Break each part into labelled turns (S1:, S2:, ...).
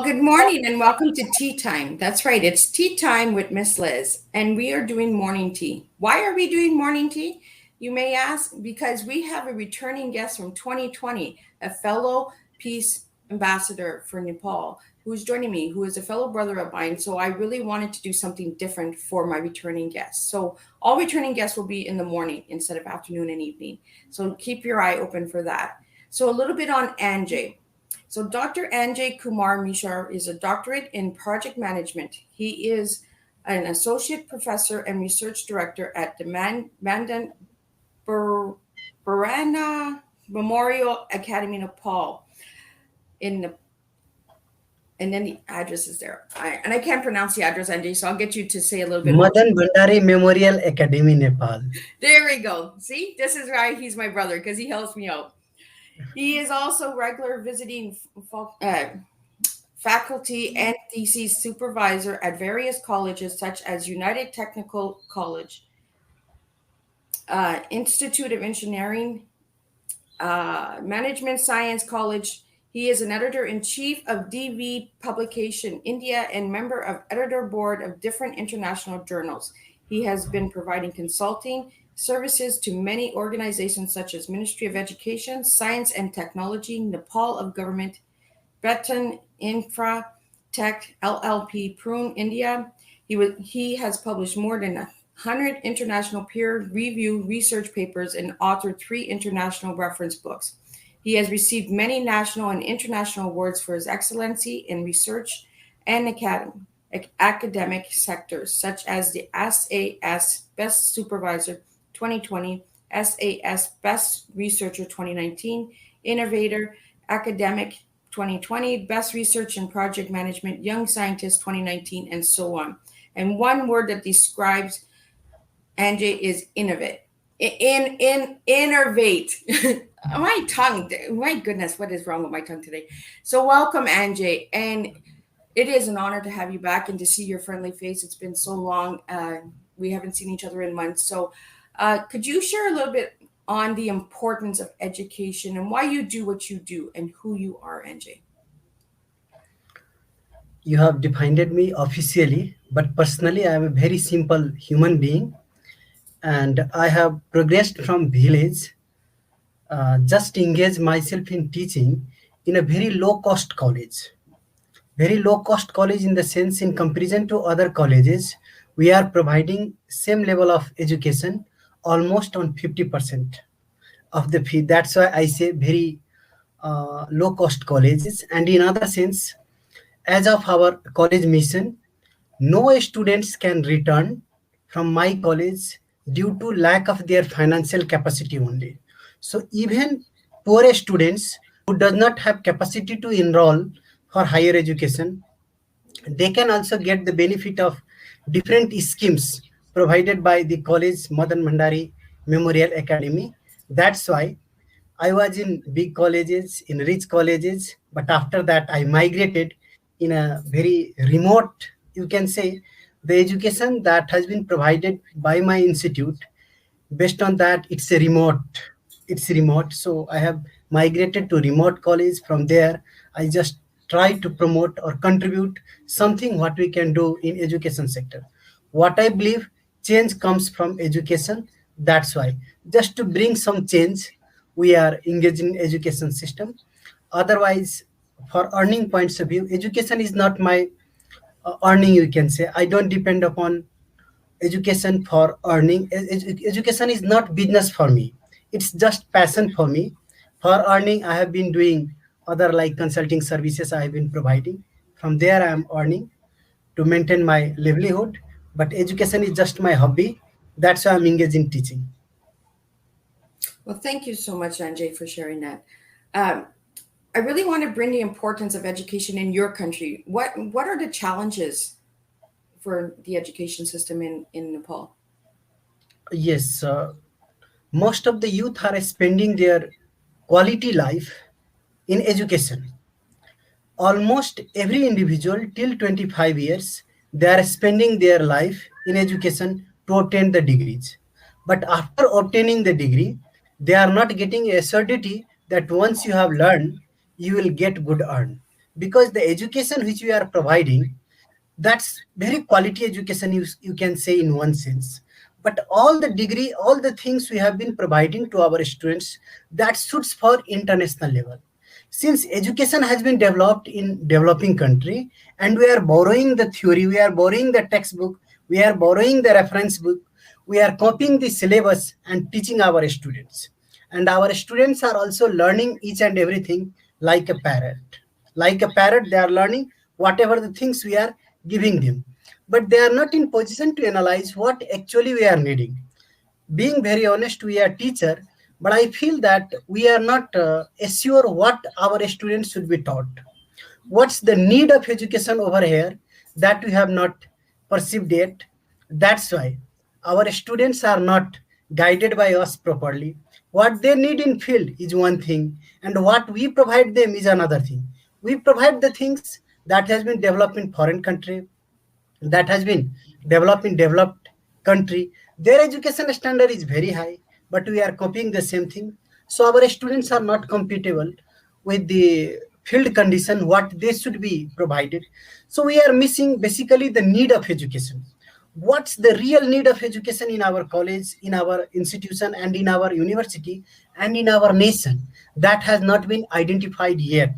S1: good morning and welcome to Tea Time. That's right, it's Tea Time with Miss Liz, and we are doing morning tea. Why are we doing morning tea? You may ask, because we have a returning guest from 2020, a fellow peace ambassador for Nepal, who's joining me, who is a fellow brother of mine. So I really wanted to do something different for my returning guests. So all returning guests will be in the morning instead of afternoon and evening. So keep your eye open for that. So a little bit on Anjay. So Dr. Anjay Kumar Mishra is a doctorate in project management. He is an associate professor and research director at the Madan Bhandari Memorial Academy, Nepal. And then the address is there. And I can't pronounce the address, Anjay, so I'll get you to say a little bit more.
S2: Madan Bhandari Memorial Academy, Nepal.
S1: There we go. See, this is why he's my brother, because he helps me out. He is also regular visiting faculty and thesis supervisor at various colleges such as United Technical College, Institute of Engineering, Management Science College. He is an editor-in-chief of DV Publication India and member of editor board of different international journals. He has been providing consulting services to many organizations such as Ministry of Education, Science and Technology, Nepal of Government, Beton Infra, Tech, LLP Pune, India. He has published more than 100 international peer-reviewed research papers and authored 3 international reference books. He has received many national and international awards for his excellency in research and academic sectors, such as the SAS Best Supervisor 2020, SAS Best Researcher 2019, Innovator Academic 2020, Best Research and Project Management Young Scientist 2019, and so on. And one word that describes Anjay is innovate. Innovate. My tongue, my goodness, what is wrong with my tongue today? So welcome, Anjay. And it is an honor to have you back and to see your friendly face. It's been so long. We haven't seen each other in months. So could you share a little bit on the importance of education and why you do what you do and who you are, Anjay?
S2: You have defined me officially, but personally, I am a very simple human being, and I have progressed from village. Just engage myself in teaching in a very low cost college. Very low cost college in the sense, in comparison to other colleges, we are providing same level of education almost on 50% of the fee. That's why I say very low cost colleges. And in other sense, as of our college mission, no students can return from my college due to lack of their financial capacity only. So even poor students who does not have capacity to enroll for higher education, they can also get the benefit of different schemes provided by the college Madan Bhandari Memorial Academy. That's why I was in big colleges, in rich colleges, but after that I migrated in a very remote, you can say, the education that has been provided by my institute. Based on that, it's remote. So I have migrated to remote college. From there, I just try to promote or contribute something what we can do in education sector. What I believe, change comes from education. That's why, just to bring some change, we are engaged in education system. Otherwise, for earning points of view, education is not my earning, you can say. I don't depend upon education for earning. Education is not business for me. It's just passion for me. For earning, I have been doing other like consulting services I have been providing. From there, I am earning to maintain my livelihood. But education is just my hobby. That's why I'm engaged in teaching.
S1: Well, thank you so much, Anjay, for sharing that. Um, I really want to bring the importance of education in your country. What are the challenges for the education system in Nepal?
S2: Yes, most of the youth are spending their quality life in education. Almost every individual till 25 years, they are spending their life in education to obtain the degrees. But after obtaining the degree, they are not getting a certainty that once you have learned, you will get good earn. because the education which we are providing, that's very quality education, you can say in one sense. But all the degree, all the things we have been providing to our students, that suits for international level. Since education has been developed in developing country, and we are borrowing the theory, we are borrowing the textbook, we are borrowing the reference book, we are copying the syllabus and teaching our students. And our students are also learning each and everything like a parrot. Like a parrot, they are learning whatever the things we are giving them. But they are not in position to analyze what actually we are needing. Being very honest, we are teacher, but I feel that we are not sure what our students should be taught. What's the need of education over here that we have not perceived yet. That's why our students are not guided by us properly. What they need in field is one thing, and what we provide them is another thing. We provide the things that has been developed in foreign country, that has been developed in developed country. Their education standard is very high, but we are copying the same thing. So our students are not compatible with the field condition what they should be provided. So we are missing basically the need of education. What's the real need of education in our college, in our institution, and in our university, and in our nation? That has not been identified yet.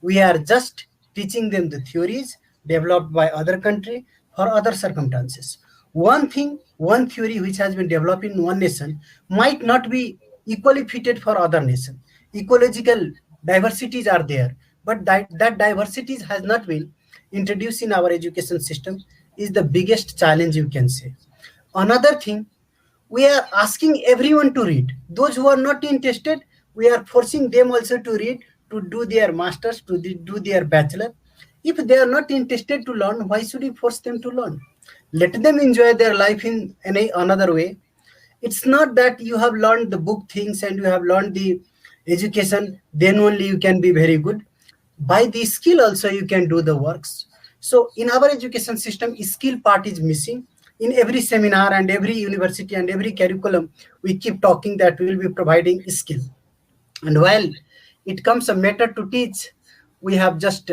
S2: We are just teaching them the theories developed by other country for other circumstances. One thing, one theory which has been developed in one nation might not be equally fitted for other nation. Ecological diversities are there, but that diversities has not been introduced in our education system is the biggest challenge, you can say. Another thing, we are asking everyone to read. Those who are not interested, we are forcing them also to read, to do their masters, to do their bachelor. If they are not interested to learn, why should we force them to learn? Let them enjoy their life in another way. It's not that you have learned the book things and you have learned the education, then only you can be very good. By the skill also you can do the works. So in our education system, skill part is missing. In every seminar and every university and every curriculum, we keep talking that we will be providing skill. And while it comes a matter to teach, we have just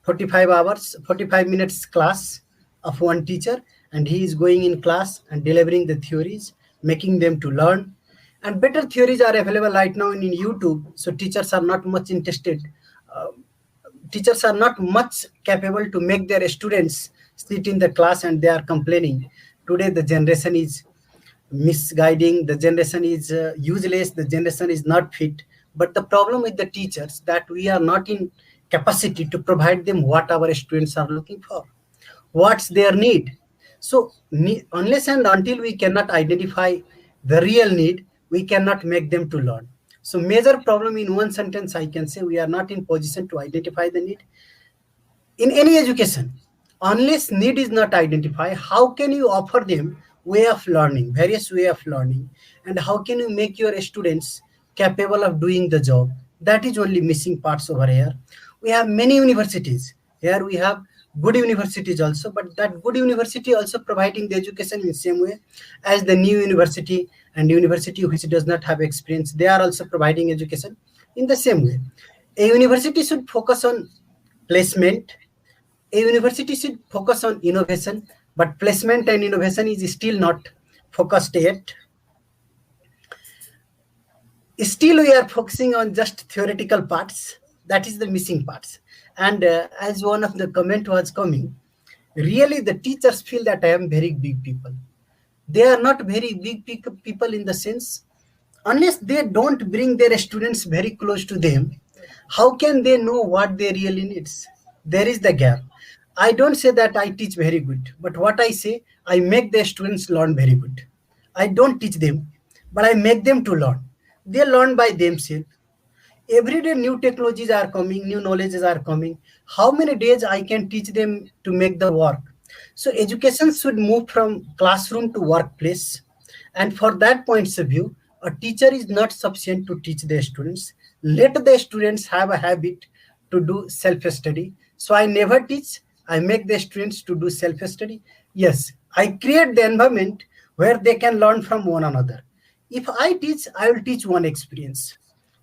S2: 45 hours, 45 minutes class of one teacher, and he is going in class and delivering the theories, making them to learn. And better theories are available right now in YouTube, so teachers are not much interested. Uh, Teachers are not much capable to make their students sit in the class and they are complaining. Today the generation is misguiding, the generation is useless, the generation is not fit. But the problem with the teachers that we are not in capacity to provide them what our students are looking for, what's their need. So unless and until we cannot identify the real need, we cannot make them to learn. So major problem in one sentence, I can say we are not in position to identify the need in any education. Unless need is not identified, how can you offer them way of learning, various way of learning, and how can you make your students capable of doing the job? That is only missing parts over here. We have many universities here, we have good universities also, but that good university also providing the education in the same way as the new university, and university which does not have experience, they are also providing education in the same way. A university should focus on placement, a university should focus on innovation, but placement and innovation is still not focused yet. Still we are focusing on just theoretical parts. That is the missing parts. And as one of the comment was coming, really the teachers feel that I am very big people. They are not very big people in the sense, unless they don't bring their students very close to them, how can they know what they really needs? There is the gap. I don't say that I teach very good, but what I say, I make the students learn very good. I don't teach them, but I make them to learn. They learn by themselves. Every day new technologies are coming, new knowledges are coming. How many days I can teach them to make the work? So education should move from classroom to workplace. And for that points of view, a teacher is not sufficient to teach the students. Let the students have a habit to do self-study. So I never teach, I make the students to do self-study. Yes, I create the environment where they can learn from one another. If I teach, I will teach one experience,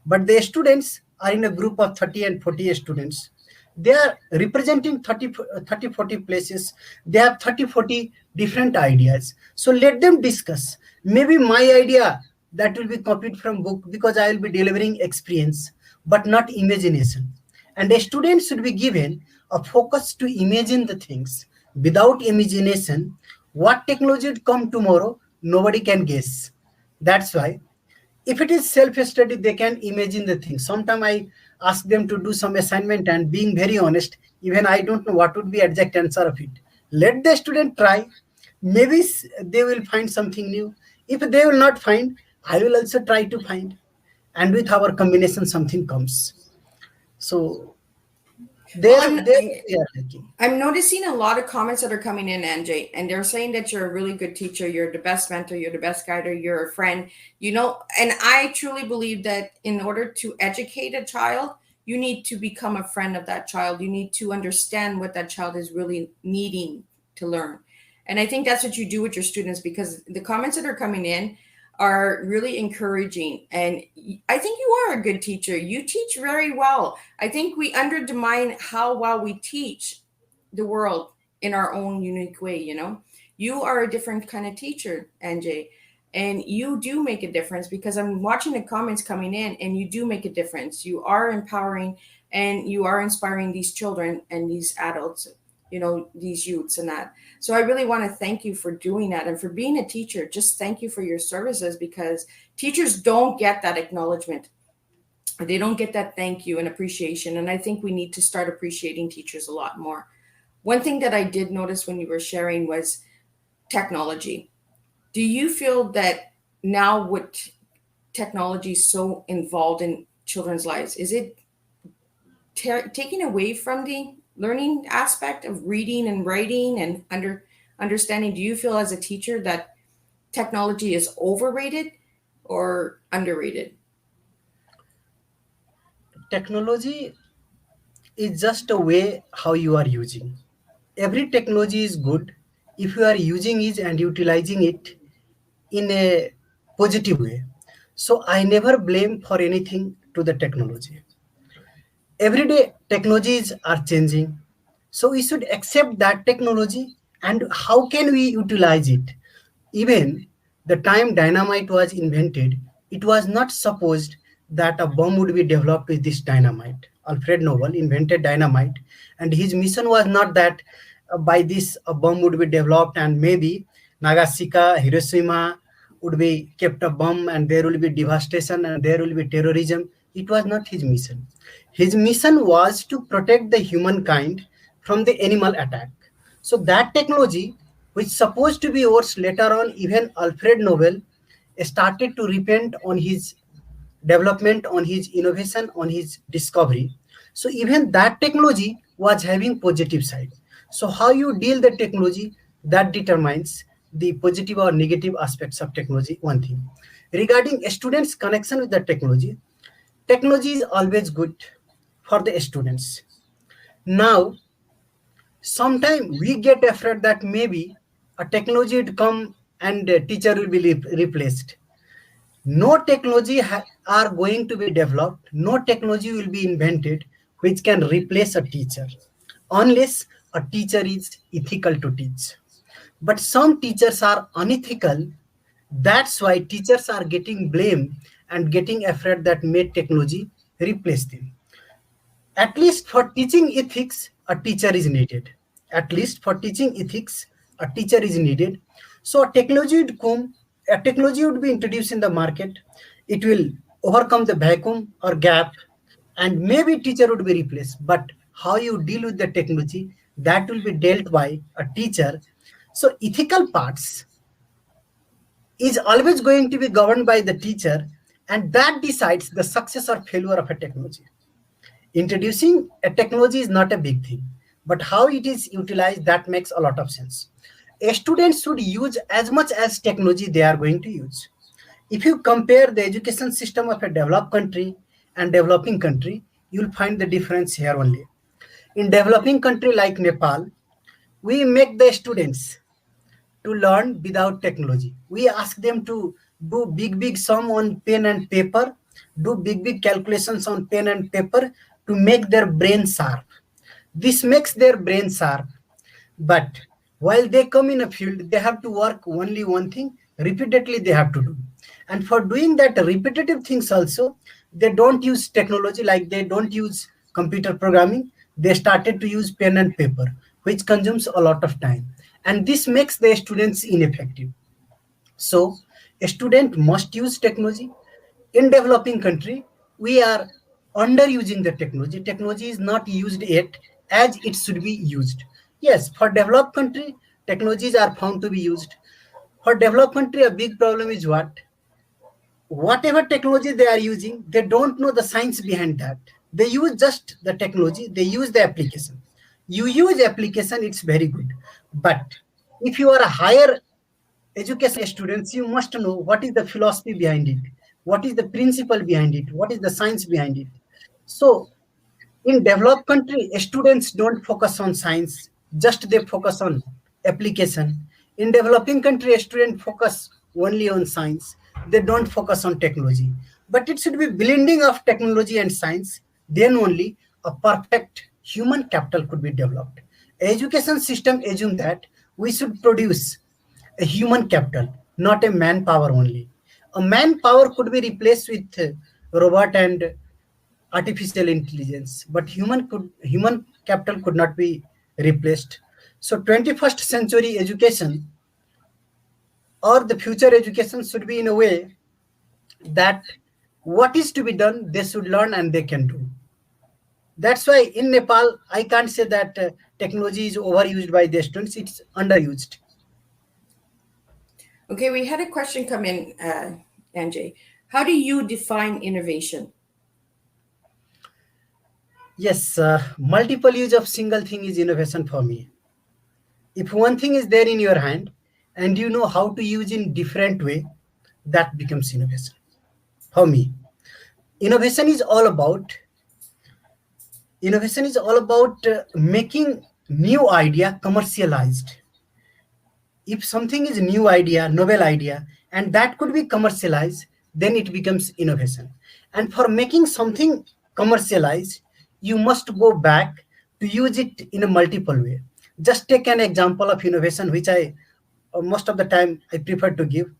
S2: but the students are in a group of 30 and 40 students. They are representing 30 40 places. They have 30 40 different ideas. So let them discuss. Maybe my idea that will be copied from book because I will be delivering experience, but not imagination. And a student should be given a focus to imagine the things. Without imagination, what technology will come tomorrow, nobody can guess. That's why if it is self-study, they can imagine the thing. Sometimes I ask them to do some assignment, and being very honest, even I don't know what would be exact answer of it. Let the student try. Maybe they will find something new. If they will not find, I will also try to find. And with our combination, something comes. So
S1: Well,
S2: there we are lacking.
S1: I'm noticing a lot of comments that are coming in, NJ, and they're saying that you're a really good teacher, you're the best mentor, you're the best guider, you're a friend, and I truly believe that in order to educate a child, you need to become a friend of that child. You need to understand what that child is really needing to learn. And I think that's what you do with your students, because the comments that are coming in are really encouraging. And I think you are a good teacher. You teach very well. I think we undermine how well we teach the world in our own unique way. You are a different kind of teacher, NJ, and you do make a difference, because I'm watching the comments coming in, and you do make a difference. You are empowering, and you are inspiring these children and these adults, these youths and that. So I really want to thank you for doing that and for being a teacher. Just thank you for your services, because teachers don't get that acknowledgement. They don't get that thank you and appreciation. And I think we need to start appreciating teachers a lot more. One thing that I did notice when you were sharing was technology. Do you feel that now with technology so involved in children's lives, is it taking away from the learning aspect of reading and writing and understanding? Do you feel as a teacher that technology is overrated or underrated?
S2: Technology is just a way how you are using. Every technology is good if you are using it and utilizing it in a positive way. So I never blame for anything to the technology. Every day technologies are changing. So we should accept that technology and how can we utilize it. Even the time dynamite was invented, it was not supposed that a bomb would be developed with this dynamite. Alfred Nobel invented dynamite, and his mission was not that by this a bomb would be developed and maybe Nagasaki, Hiroshima would be kept a bomb and there will be devastation and there will be terrorism. It was not his mission. His mission was to protect the humankind from the animal attack. So that technology, which supposed to be yours later on, even Alfred Nobel started to repent on his development, on his innovation, on his discovery. So even that technology was having positive side. So how you deal the technology, that determines the positive or negative aspects of technology. One thing regarding a student's connection with the technology is always good for the students. Now sometimes we get afraid that maybe a technology would come and a teacher will be replaced. No technology are going to be developed, no technology will be invented which can replace a teacher unless a teacher is ethical to teach. But some teachers are unethical. That's why teachers are getting blamed and getting afraid that may technology replace them. At least for teaching ethics, a teacher is needed. At least for teaching ethics, a teacher is needed. So a technology would be introduced in the market. It will overcome the vacuum or gap, and maybe teacher would be replaced. But how you deal with the technology, that will be dealt by a teacher. So ethical parts is always going to be governed by the teacher, and that decides the success or failure of a technology. Introducing a technology is not a big thing, but how it is utilized, that makes a lot of sense. A student should use as much as technology they are going to use. If you compare the education system of a developed country and developing country, you'll find the difference here only. In developing country like Nepal, we make the students to learn without technology. We ask them to do big sum on pen and paper, do big calculations on pen and paper to make their brain sharp. This makes their brain sharp. But while they come in a field, they have to work only one thing repeatedly, they have to do. And for doing that repetitive things also, they don't use technology, like they don't use computer programming. They started to use pen and paper, which consumes a lot of time. And this makes the students ineffective. So a student must use technology. In developing country, we are underusing the technology. Technology is not used yet as it should be used. Yes, for developed country, technologies are found to be used. For developed country, a big problem is what? Whatever technology they are using, they don't know the science behind that. They use just the technology, they use the application. You use application, it's very good. But if you are a higher education students, you must know what is the philosophy behind it, what is the principle behind it, what is the science behind it. So in developed country, students don't focus on science, just they focus on application. In developing country, students focus only on science, they don't focus on technology. But it should be blending of technology and science, then only a perfect human capital could be developed. Education system assume that we should produce a human capital, not a manpower only. A manpower could be replaced with robot and artificial intelligence, but human capital could not be replaced. So 21st century education or the future education should be in a way that what is to be done they should learn and they can do. That's why in Nepal I can't say that technology is overused by the students, it's underused.
S1: Okay, we had a question come in, Anjay. How do you define innovation?
S2: Yes, multiple use of single thing is innovation for me. If one thing is there in your hand and you know how to use in different way, that becomes innovation for me. Innovation is all about making new idea commercialized. If something is new idea, novel idea, and that could be commercialized, then it becomes innovation. And for making something commercialized, you must go back to use it in a multiple way. Just take an example of innovation, which I most of the time I prefer to give.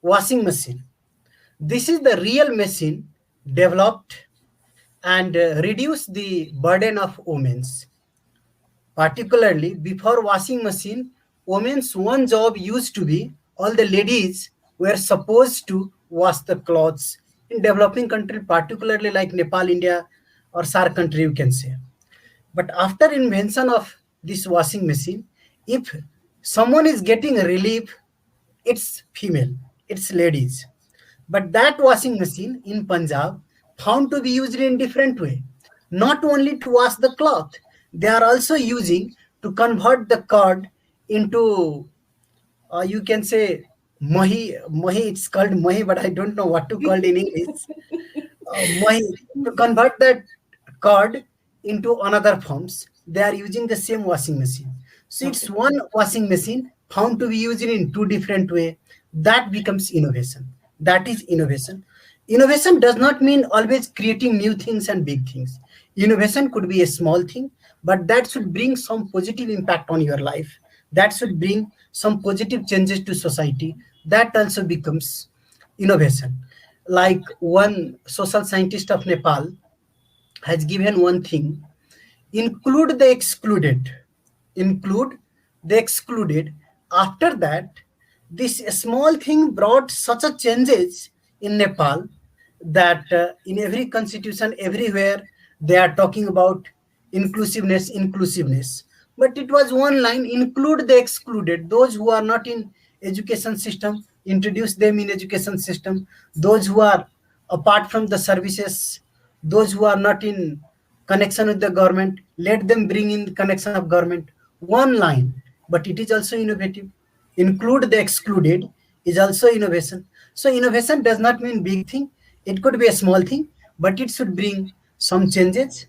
S2: Washing machine. This is the real machine developed and reduce the burden of women's. Particularly before washing machine, women's one job used to be all the ladies were supposed to wash the clothes in developing country, particularly like Nepal, India, or SAR country, you can say. But after invention of this washing machine, if someone is getting relief, it's female, it's ladies. But that washing machine in Punjab found to be used in different way. Not only to wash the cloth, they are also using to convert the curd into you can say mahi. Mahi, it's called mahi, but I don't know what to call it in English. Mahi, to convert that curd into another forms, they are using the same washing machine. So it's
S1: Okay.
S2: one washing machine found to be used in two different way. That becomes innovation. That is innovation. Innovation does not mean always creating new things and big things. Innovation could be a small thing, but that should bring some positive impact on your life. That should bring some positive changes to society. That also becomes innovation. Like one social scientist of Nepal has given one thing: include the excluded. Include the excluded. After that, this small thing brought such a changes in Nepal that in every constitution, everywhere, they are talking about inclusiveness, inclusiveness. But it was one line: include the excluded. Those who are not in education system, introduce them in education system. Those who are apart from the services, those who are not in connection with the government, let them bring in connection of government. One line, but it is also innovative. Include the excluded is also innovation. So innovation does not mean big thing, it could be a small thing, but it should bring some changes,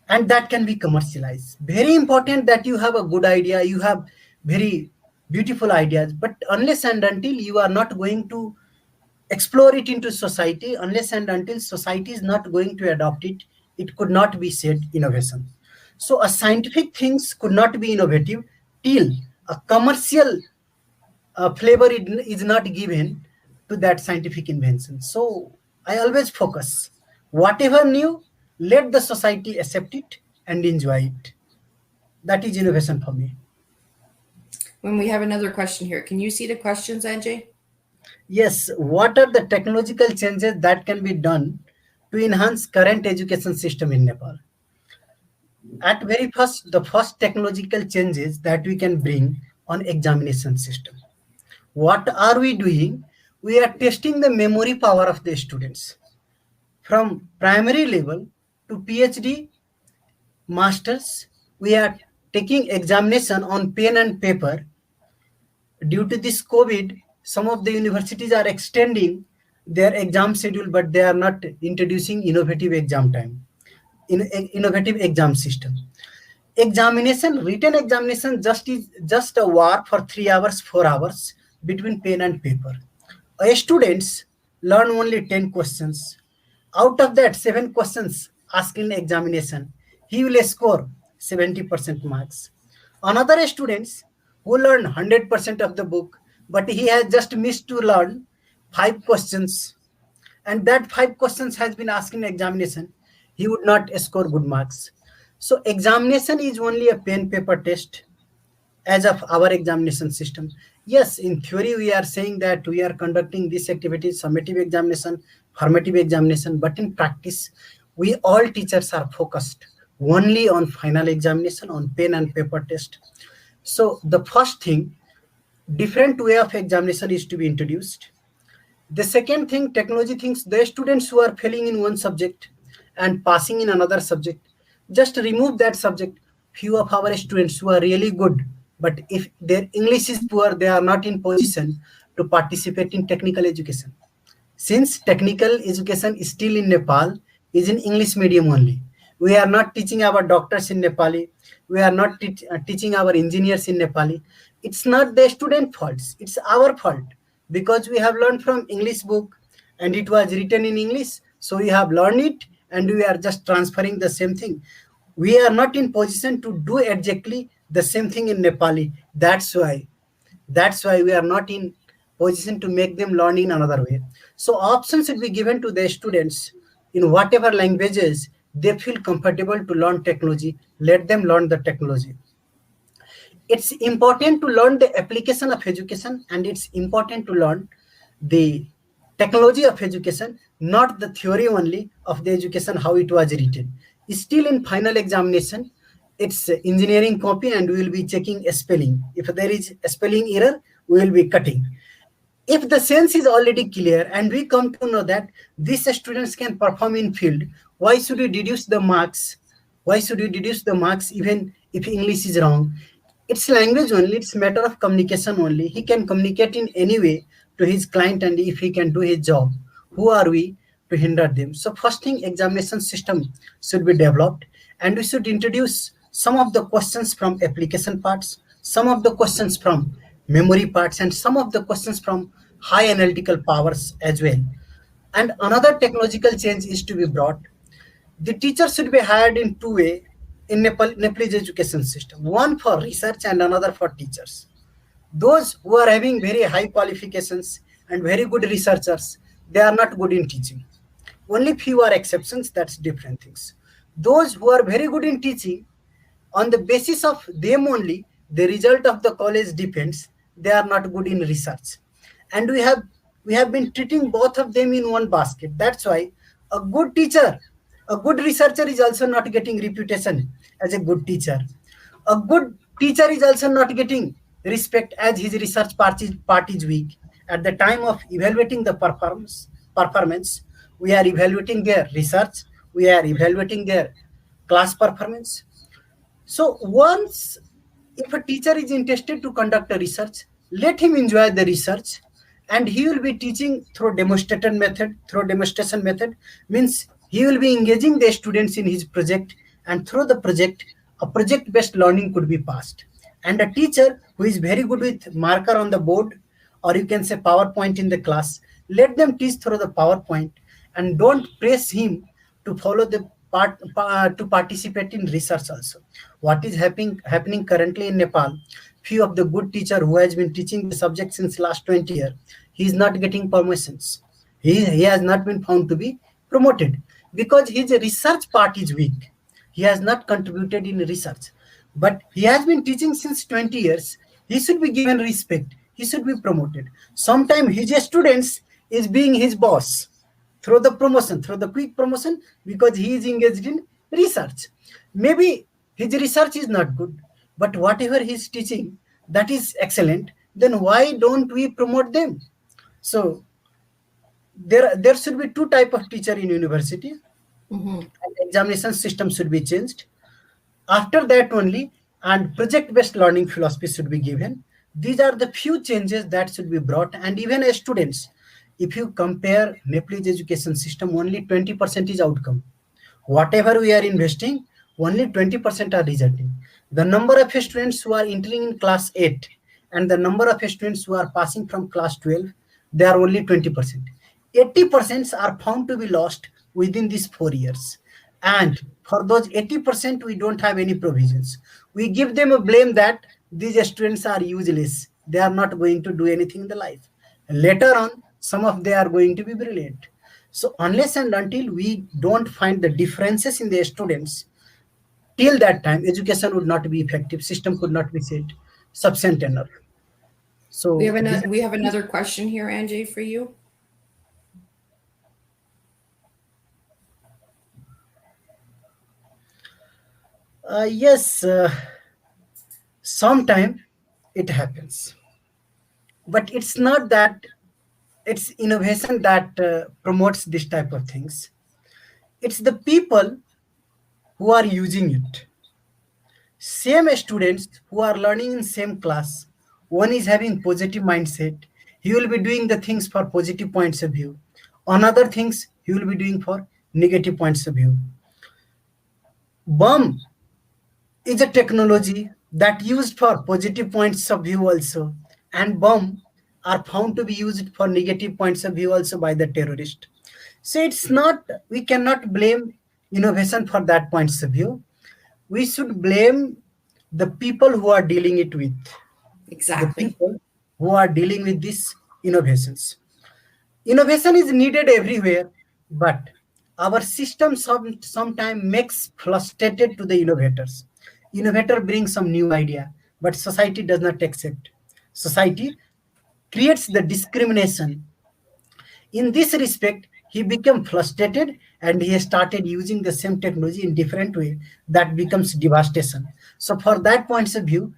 S2: and that can be commercialized. Very important that you have a good idea, you have very beautiful ideas, but unless and until you are not going to explore it into society, unless and until society is not going to adopt it, it could not be said innovation. So a scientific things could not be innovative till a commercial flavor is not given to that scientific invention. So I always focus whatever new, let the society accept it and enjoy it. That is innovation for me.
S1: When we have another question here, can you see the questions, Anjay?
S2: Yes, what are the technological changes that can be done to enhance current education system in Nepal? At very first, the first technological changes that we can bring on examination system. What are we doing? We are testing the memory power of the students from primary level to PhD, masters. We are taking examination on pen and paper. Due to this COVID, some of the universities are extending their exam schedule, but they are not introducing innovative exam time, innovative exam system. Examination, written examination just a war for 3 hours, 4 hours between pen and paper. Students learn only 10 questions. Out of that, 7 questions asked in examination. He will score 70% marks. Another students who learn 100% of the book, but he has just missed to learn 5 questions, and that 5 questions has been asked in examination, he would not score good marks. So examination is only a pen paper test as of our examination system. Yes, in theory we are saying that we are conducting this activity, summative examination, formative examination, but in practice we all teachers are focused only on final examination, on pen and paper test. So the first thing, different way of examination is to be introduced. The second thing, technology thinks the students who are failing in one subject and passing in another subject, just remove that subject. Few of our students who are really good, but if their English is poor, they are not in position to participate in technical education. Since technical education is still in Nepal, is in English medium only. We are not teaching our doctors in Nepali. We are not teaching our engineers in Nepali. It's not the student faults. It's our fault because we have learned from English book and it was written in English. So we have learned it and we are just transferring the same thing. We are not in position to do exactly the same thing in Nepali. That's why we are not in position to make them learn in another way. So options should be given to the students in whatever languages they feel comfortable to learn technology. Let them learn the technology. It's important to learn the application of education, and it's important to learn the technology of education, not the theory only of the education, how it was written. Still in final examination, it's engineering copy and we will be checking spelling. If there is a spelling error, we will be cutting. If the sense is already clear and we come to know that these students can perform in field, why should we deduce the marks? Why should we deduce the marks even if English is wrong? It's language only, it's matter of communication only. He can communicate in any way to his client, and if he can do his job, who are we to hinder them? So first thing, examination system should be developed, and we should introduce some of the questions from application parts, some of the questions from memory parts, and some of the questions from high analytical powers as well. And another technological change is to be brought. The teacher should be hired in two way in Nepalese education system, one for research and another for teachers. Those who are having very high qualifications and very good researchers, they are not good in teaching. Only few are exceptions, that's different things. Those who are very good in teaching, on the basis of them only, the result of the college depends. They are not good in research. And we have been treating both of them in one basket. That's why a good teacher, a good researcher is also not getting reputation as a good teacher. A good teacher is also not getting respect as his research part is weak. At the time of evaluating the performance, we are evaluating their research, we are evaluating their class performance. So once, if a teacher is interested to conduct a research, let him enjoy the research, and he will be teaching through demonstration method. Through demonstration method means he will be engaging the students in his project, and through the project, a project-based learning could be passed. And a teacher who is very good with marker on the board, or you can say PowerPoint in the class, let them teach through the PowerPoint, and don't press him to follow the to participate in research also. What is happening currently in Nepal? Few of the good teacher who has been teaching the subject since last 20 years, he is not getting promotions. He has not been found to be promoted because his research part is weak. He has not contributed in research, but he has been teaching since 20 years. He should be given respect. He should be promoted. Sometimes his students is being his boss through the quick promotion, because he is engaged in research. Maybe his research is not good, but whatever he is teaching, that is excellent. Then why don't we promote them? So there should be two type of teacher in university,
S1: Mhm.
S2: and examination system should be changed after that only, and project based learning philosophy should be given. These are the few changes that should be brought. And even as students, if you compare Nepalese education system, only 20% is outcome. Whatever we are investing, only 20% are resulting. The number of students who are entering in class 8 and the number of students who are passing from class 12, they are only 20%. 80% are found to be lost within these 4 years. And for those 80%, we don't have any provisions. We give them a blame that these students are useless. They are not going to do anything in the life. Later on, some of they are going to be brilliant. So unless and until we don't find the differences in the students, till that time, education would not be effective. System could not be set sufficient enough.
S1: We
S2: So
S1: have
S2: this,
S1: another we have another question here, Anjay, for you.
S2: yes, sometime it happens, but it's not that it's innovation that promotes this type of things. It's the people who are using it. Same students who are learning in same class, one is having positive mindset, he will be doing the things for positive points of view, another things he will be doing for negative points of view. Bomb is a technology that used for positive points of view also, and bomb are found to be used for negative points of view also by the terrorist. So it's not, we cannot blame innovation for that points of view. We should blame the people who are dealing it with, the
S1: Exactly.
S2: people who are dealing with these innovations. Innovation is needed everywhere, but our system sometimes makes frustrated to the innovators. Innovator brings some new idea, but society does not accept. Society creates the discrimination. In this respect, he became frustrated and he started using the same technology in different way. That becomes devastation. So for that points of view,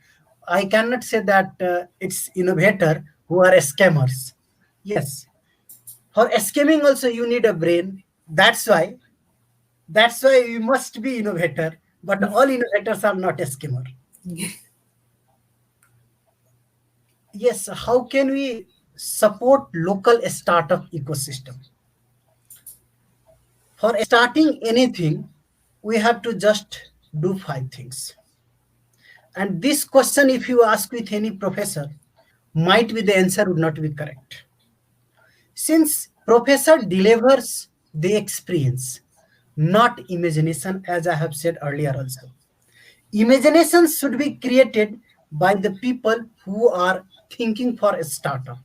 S2: I cannot say that it's innovator who are scammers. Yes, for scamming also you need a brain. That's why you must be innovator, but all innovators are not a scammer. Yes, how can we support local startup ecosystem? For starting anything, we have to just do 5 things. And this question, if you ask with any professor, might be the answer would not be correct. Since professor delivers the experience, not imagination, as I have said earlier also. Imagination should be created by the people who are thinking for a startup.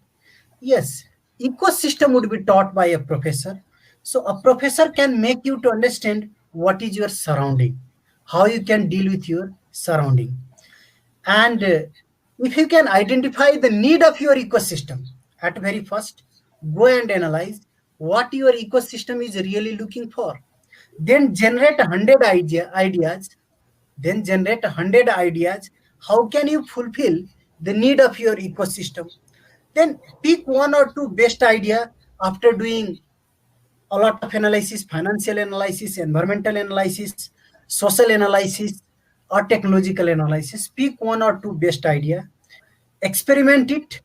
S2: Yes, ecosystem would be taught by a professor. So a professor can make you to understand what is your surrounding, how you can deal with your surrounding. And if you can identify the need of your ecosystem at very first, go and analyze what your ecosystem is really looking for. Then generate 100 ideas. Then generate 100 ideas. How can you fulfill the need of your ecosystem? Then pick one or two best idea after doing a lot of analysis, financial analysis, environmental analysis, social analysis, or technological analysis. Pick one or two best idea, experiment it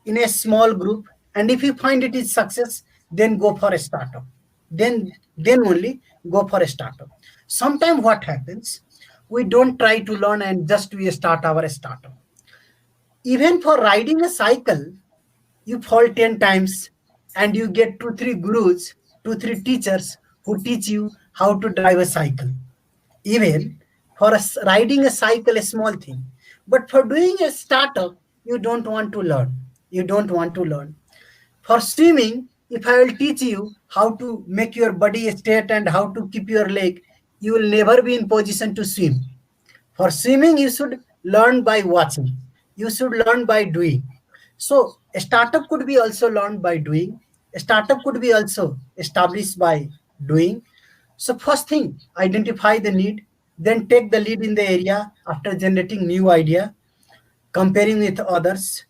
S2: in a small group, and if you find it is success, then go for a startup. Then only go for a startup. Sometimes what happens, we don't try to learn and just we start our startup. Even for riding a cycle, you fall 10 times and you get 2 3 gurus, 2 3 teachers who teach you how to drive a cycle. Even for riding a cycle, a small thing. But for doing a startup, you don't want to learn. You don't want to learn. For swimming, if I will teach you how to make your body straight and how to keep your leg, you will never be in position to swim. For swimming, you should learn by watching. You should learn by doing. So a startup could be also learned by doing. A startup could be also established by doing. So first thing, identify the need, then take the lead in the area after generating new idea, comparing with others.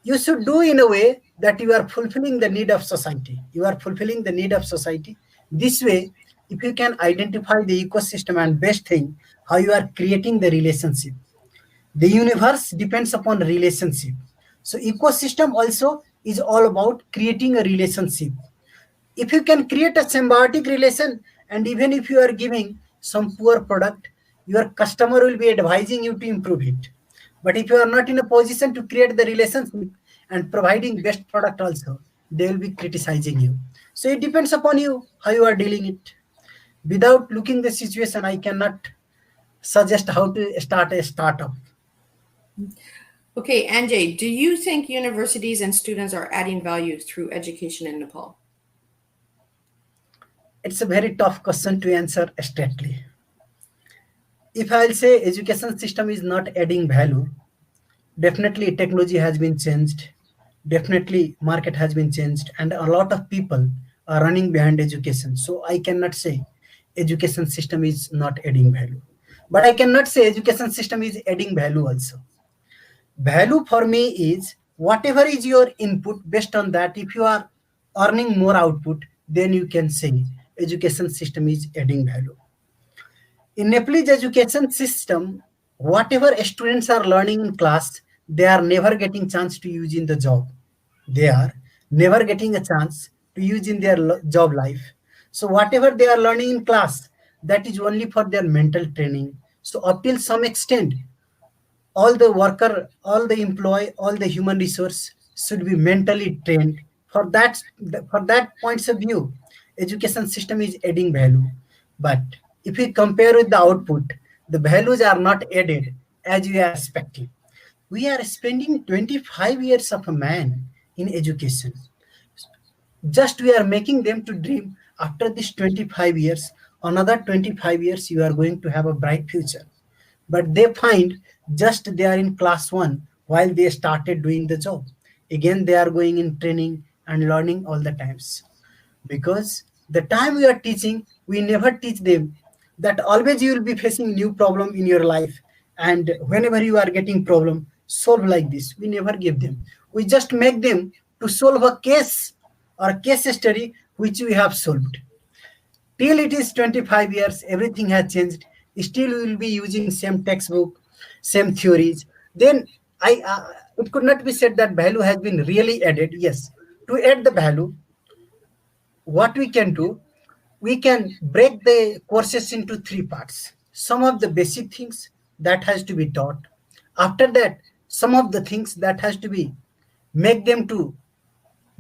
S2: You should do in a way that you are fulfilling the need of society. You are fulfilling the need of society. This way, if you can identify the ecosystem and best thing, how you are creating the relationship. The universe depends upon relationship. So ecosystem also is all about creating a relationship. If you can create a symbiotic relation, and even if you are giving some poor product, your customer will be advising you to improve it. But if you are not in a position to create the relationship and providing best product also, they will be criticizing you. So it depends upon you how you are dealing it. Without looking the situation, I cannot suggest how to start a startup.
S1: Okay, Anjay, do you think universities and students are adding value through education in Nepal?
S2: It's a very tough question to answer straightly. If I'll say education system is not adding value, definitely technology has been changed, definitely market has been changed, and a lot of people are running behind education. So I cannot say education system is not adding value. But I cannot say education system is adding value also. Value for me is whatever is your input, based on that, if you are earning more output, then you can say education system is adding value. In Nepalese education system, whatever students are learning in class, they are never getting chance to use in the job. They are never getting a chance to use in their job life. So whatever they are learning in class, that is only for their mental training. So up till some extent, all the worker, all the employee, all the human resource should be mentally trained. For that points of view, education system is adding value. But if we compare with the output, the values are not added as we are expecting. We are spending 25 years of a man in education. Just we are making them to dream after this 25 years, another 25 years you are going to have a bright future. But they find just they are in class 1 while they started doing the job. Again they are going in training and learning all the times, because the time we are teaching, we never teach them that always you will be facing new problem in your life, and whenever you are getting problem, solve like this. We never give them. We just make them to solve a case or case study which we have solved. Till it is 25 years, everything has changed. Still we will be using same textbook, same theories. Then it could not be said that value has been really added. Yes, to add the value, what we can do, we can break the courses into three parts. Some of the basic things that has to be taught. After that, some of the things that has to be make them to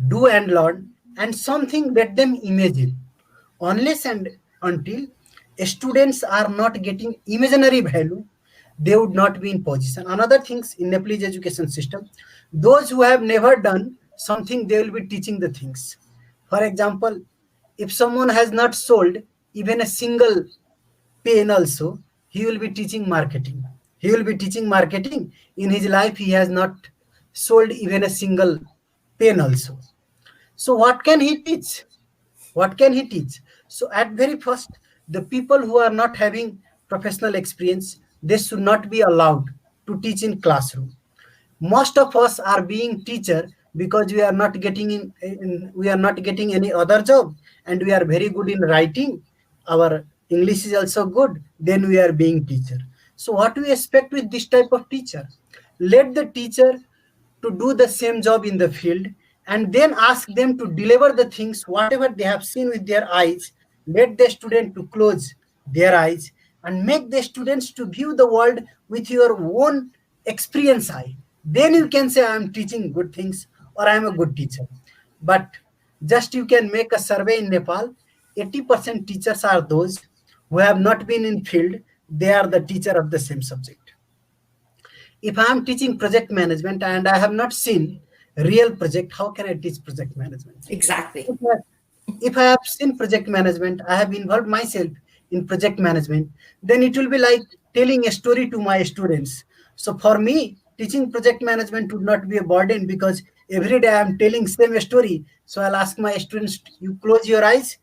S2: do and learn, and something let them imagine. Unless and until students are not getting imaginary value, they would not be in position. Another things in Nepalese education system, those who have never done something, they will be teaching the things. For example, if someone has not sold even a single pen also, he will be teaching marketing. He will be teaching marketing. In his life, he has not sold even a single pen also. So what can he teach? What can he teach? So at very first, the people who are not having professional experience, they should not be allowed to teach in classroom. Most of us are being teacher because we are not getting we are not getting any other job, and we are very good in writing. Our English is also good, then we are being teacher. So what we expect with this type of teacher? Let the teacher to do the same job in the field, and then ask them to deliver the things whatever they have seen with their eyes. Let the student to close their eyes and make the students to view the world with your own experience eye. Then you can say I am teaching good things or I am a good teacher. But just you can make a survey in Nepal, 80% teachers are those who have not been in field. They are the teacher of the same subject. If I am teaching project management and I have not seen real project, how can I teach project management?
S1: Exactly.
S2: If I if I have seen project management, I have involved myself in project management, then it will be like telling a story to my students. So for me, teaching project management would not be a burden because every day I am telling same story. So I'll ask my students, you close your eyes,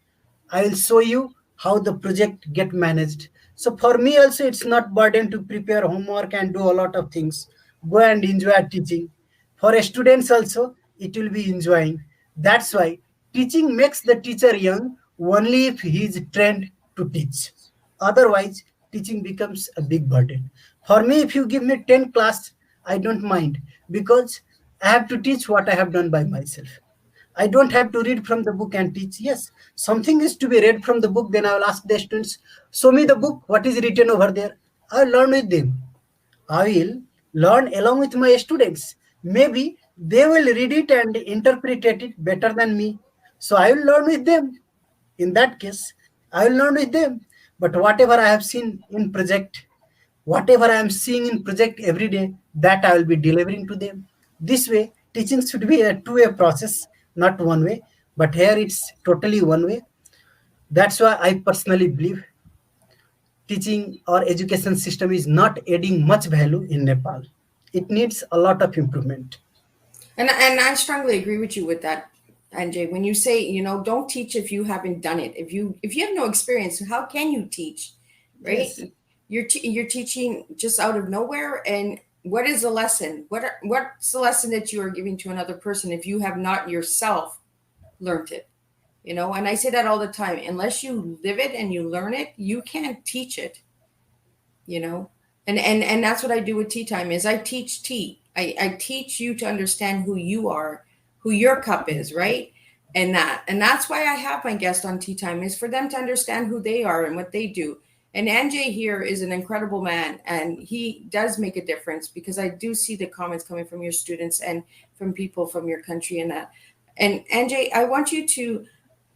S2: I will show you how the project get managed. So for me also, it's not burden to prepare homework and do a lot of things. Go and enjoy teaching. For students also, it will be enjoying. That's why teaching makes the teacher young only if he is trained to teach. Otherwise, teaching becomes a big burden. For me, if you give me 10 class, I don't mind because I have to teach what I have done by myself. I don't have to read from the book and teach. Yes, something is to be read from the book. Then I will ask the students, show me the book, what is written over there. I will learn with them. I will learn along with my students. Maybe they will read it and interpret it better than me. So I will learn with them. In that case, I will learn with them. But whatever I have seen in project, whatever I am seeing in project every day, that I will be delivering to them. This way, teaching should be a two-way process, not one way. But here it's totally one way. That's why I personally believe teaching or education system is not adding much value in Nepal. It needs a lot of improvement.
S1: And I strongly agree with you with that, Anjay. When you say, don't teach if you haven't done it. If you have no experience, how can you teach, right?
S2: Yes,
S1: You're teaching just out of nowhere, and what is the lesson? What's the lesson that you are giving to another person if you have not yourself learned it? And I say that all the time. Unless you live it and you learn it, you can't teach it. you know and that's what I do with tea time is I teach tea. I teach you to understand who you are, who your cup is, right? And that's why I have my guest on tea time, is for them to understand who they are and what they do. And Anjay here is an incredible man, and he does make a difference, because I do see the comments coming from your students and from people from your country and that. And Anjay, I want you to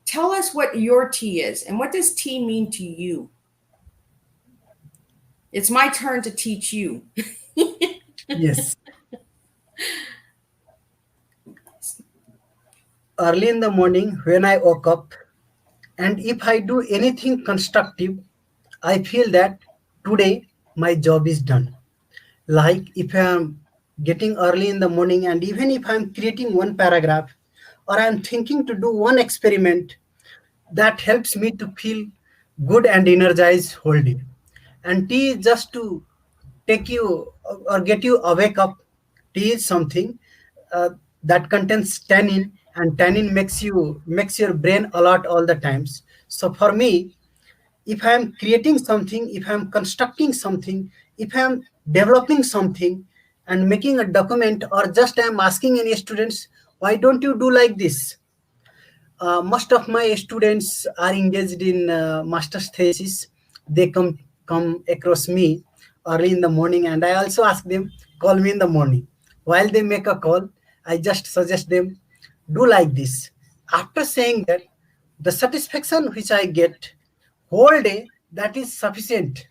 S1: tell us what your tea is, and what does tea mean to you? It's my turn to teach you.
S2: yes. Early in the morning when I woke up, and if I do anything constructive, I feel that today my job is done. Like if I am getting early in the morning, and even if I'm creating one paragraph or I'm thinking to do one experiment, that helps me to feel good and energized whole day. And tea is just to take you or get you awake up. Tea is something uh, that contains tannin, and tannin makes your brain alert all the times. So for me, if I am creating something, if I am constructing something, if I am developing something and making a document, or just I am asking any students, why don't you do like this? Most of my students are engaged in master's thesis. They come across me early in the morning, and I also ask them, call me in the morning. While they make a call, I just suggest them, do like this. After saying that, the satisfaction which I get whole day, that is sufficient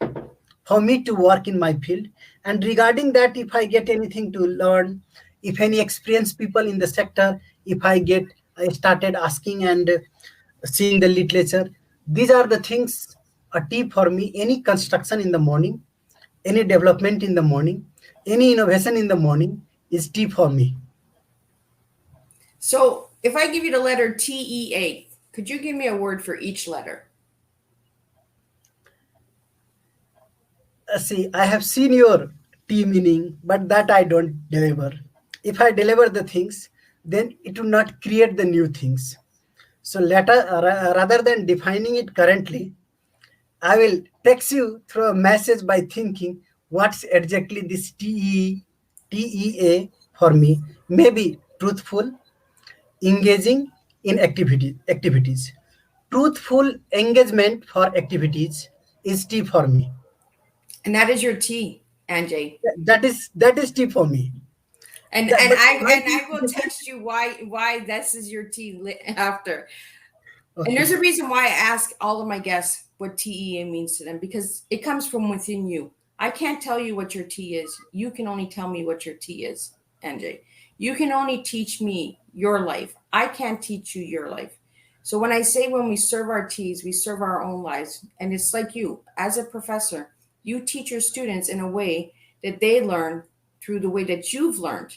S2: for me to work in my field. And regarding that, if I get anything to learn, if any experienced people in the sector, if I started asking and seeing the literature. These are the things, a tip for me. Any construction in the morning, any development in the morning, any innovation in the morning is tip for me.
S1: So if I give you the letter TEA, could you give me a word for each letter?
S2: See, I have seen your T meaning, but that I don't deliver. If I deliver the things, then it will not create the new things. So rather than defining it currently, I will text you through a message by thinking what's exactly this TEA for me. Maybe truthful, engaging in activities. Truthful engagement for activities is T for me.
S1: And that is your T, Anjay.
S2: That is T for me.
S1: And
S2: That,
S1: and
S2: but
S1: I
S2: my
S1: and
S2: T
S1: I will text you why this is your T after. And there's
S2: Okay.
S1: a reason why I ask all of my guests what TEA means to them, because it comes from within you. I can't tell you what your T is. You can only tell me what your T is, NJ. You can only teach me your life. I can't teach you your life. So when I say when we serve our T's, we serve our own lives. And it's like you, as a professor, you teach your students in a way that they learn through the way that you've learned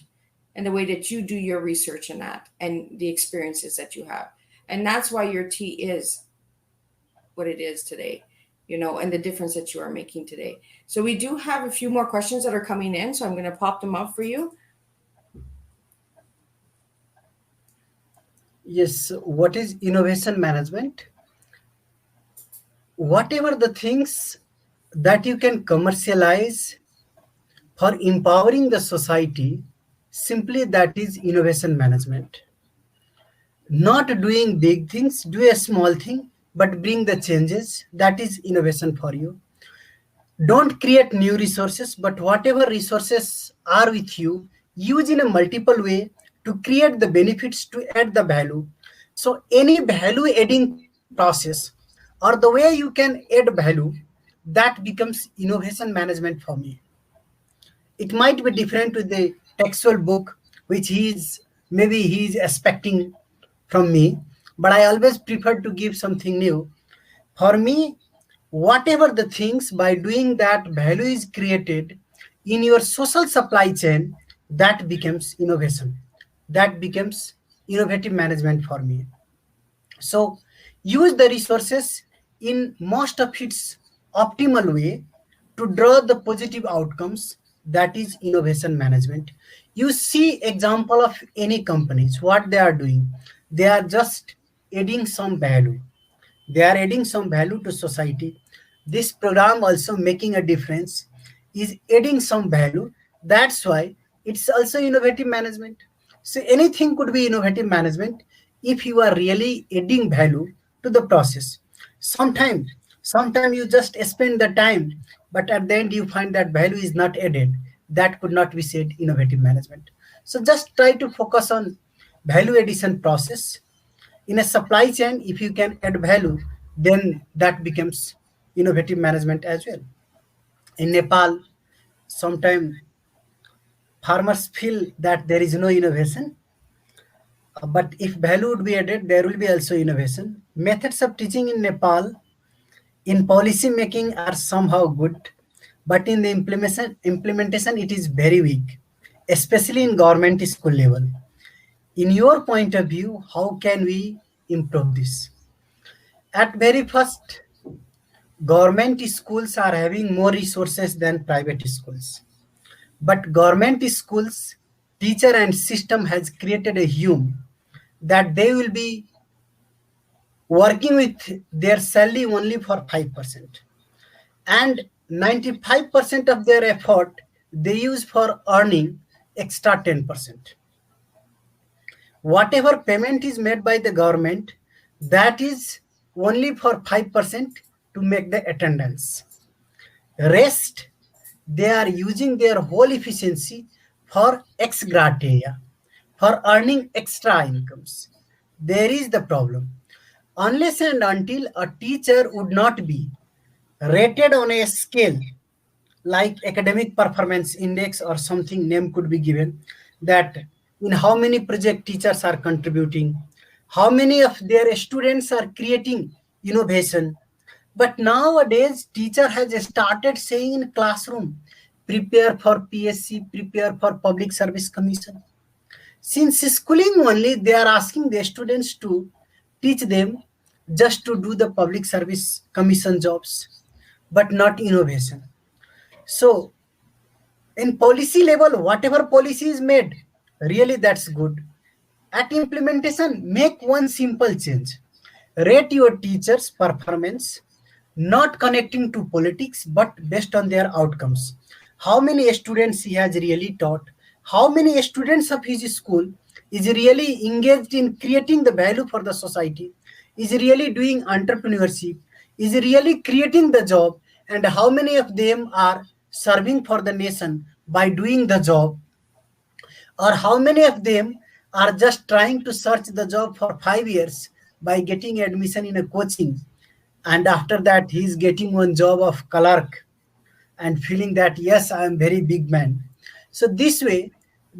S1: and the way that you do your research in that and the experiences that you have. And that's why your tea is what it is today, and the difference that you are making today. So we do have a few more questions that are coming in, so I'm going to pop them up for you.
S2: Yes, what is innovation management? Whatever the things that you can commercialize for empowering the society, simply that is innovation management. Not doing big things, do a small thing, but bring the changes. That is innovation for you. Don't create new resources, but whatever resources are with you, use in a multiple way to create the benefits to add the value. So any value adding process or the way you can add value, that becomes innovation management for me. It might be different with the textual book, which he is expecting from me, but I always prefer to give something new. For me, whatever the things, by doing that value is created in your social supply chain, that becomes innovation. That becomes innovative management for me. So use the resources in most of its optimal way to draw the positive outcomes. That is innovation management. You see example of any companies, what they are doing. They are just adding some value. They are adding some value to society. This program also making a difference, is adding some value. That's why it's also innovative management. So anything could be innovative management if you are really adding value to the process. Sometime you just spend the time, but at the end you find that value is not added. That could not be said innovative management. So just try to focus on value addition process. In a supply chain, if you can add value, then that becomes innovative management as well. In Nepal, sometimes farmers feel that there is no innovation, but if value would be added, there will be also innovation. Methods of teaching in Nepal in policy making are somehow good, but in the implementation it is very weak, especially in government school level. In your point of view, how can we improve this? At very first, government schools are having more resources than private schools. But government schools, teacher and system has created a hume that they will be working with their salary only for 5%. And 95% of their effort they use for earning extra 10%. Whatever payment is made by the government, that is only for 5% to make the attendance. Rest, they are using their whole efficiency for ex gratia, for earning extra incomes. There is the problem. Unless and until a teacher would not be rated on a scale like academic performance index or something name could be given, that in how many project teachers are contributing, how many of their students are creating innovation. But nowadays teacher has started saying in classroom, prepare for PSC, prepare for public service commission. Since schooling only, they are asking the students to teach them just to do the public service commission jobs, but not innovation. So in policy level, whatever policy is made, really that's good. At implementation, make one simple change. Rate your teacher's performance, not connecting to politics, but based on their outcomes. How many students he has really taught, how many students of his school is really engaged in creating the value for the society, is really doing entrepreneurship, is really creating the job, and how many of them are serving for the nation by doing the job, or how many of them are just trying to search the job for 5 years by getting admission in a coaching, and after that he is getting one job of clerk and feeling that yes, I am very big man. So this way,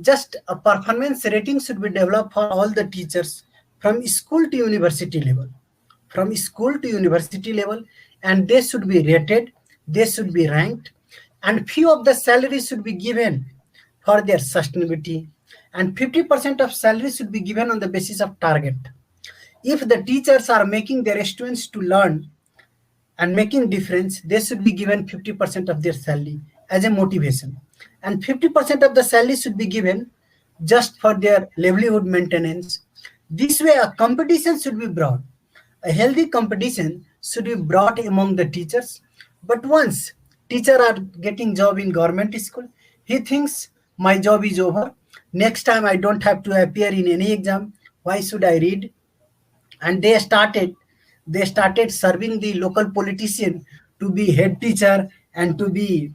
S2: just a performance rating should be developed for all the teachers from school to university level, from school to university level, and they should be rated, they should be ranked, and few of the salaries should be given for their sustainability, and 50% of salary should be given on the basis of target. If the teachers are making their students to learn and making difference, they should be given 50% of their salary as a motivation, and 50% of the salary should be given just for their livelihood maintenance. This way a competition should be brought, a healthy competition should be brought among the teachers. But once teacher are getting job in government school, he thinks my job is over, next time I don't have to appear in any exam, why should I read? And they started serving the local politician to be head teacher and to be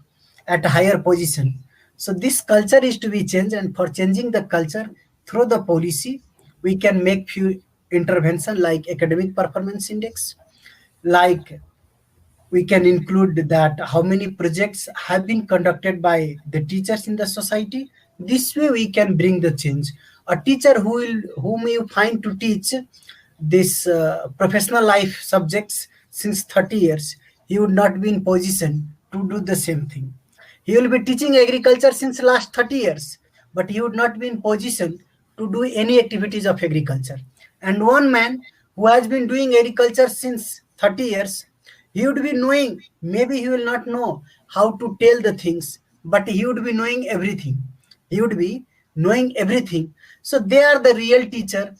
S2: at a higher position. So this culture is to be changed, and for changing the culture through the policy, we can make few intervention like academic performance index, like we can include that how many projects have been conducted by the teachers in the society. This way we can bring the change. A teacher whom you find to teach this professional life subjects since 30 years, he would not be in position to do the same thing. He will be teaching agriculture since last 30 years, but he would not be in position to do any activities of agriculture. And one man who has been doing agriculture since 30 years, he would be knowing, maybe he will not know how to tell the things, but he would be knowing everything. He would be knowing everything. So they are the real teacher.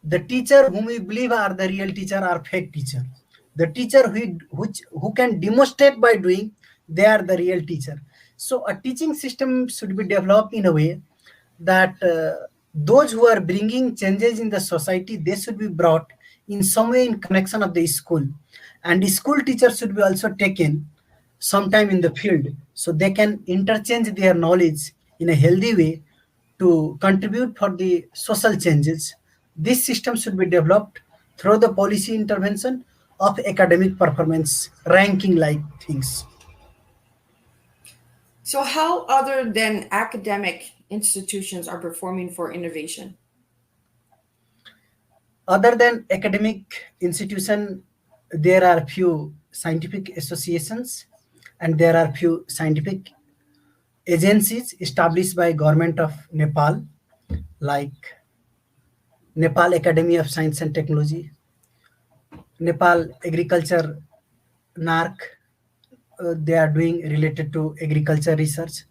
S2: The teacher whom we believe are the real teacher are fake teacher. The teacher who can demonstrate by doing, they are the real teacher. So a teaching system should be developed in a way that those who are bringing changes in the society, they should be brought in some way in connection of the school, and the school teachers should be also taken sometime in the field so they can interchange their knowledge in a healthy way to contribute for the social changes. This system should be developed through the policy intervention of academic performance ranking like things.
S1: So, how other than academic institutions are performing for innovation?
S2: Other than academic institution, there are few scientific associations and there are few scientific agencies established by government of Nepal, like Nepal Academy of Science and Technology, Nepal Agriculture NARC, they are doing related to agriculture research,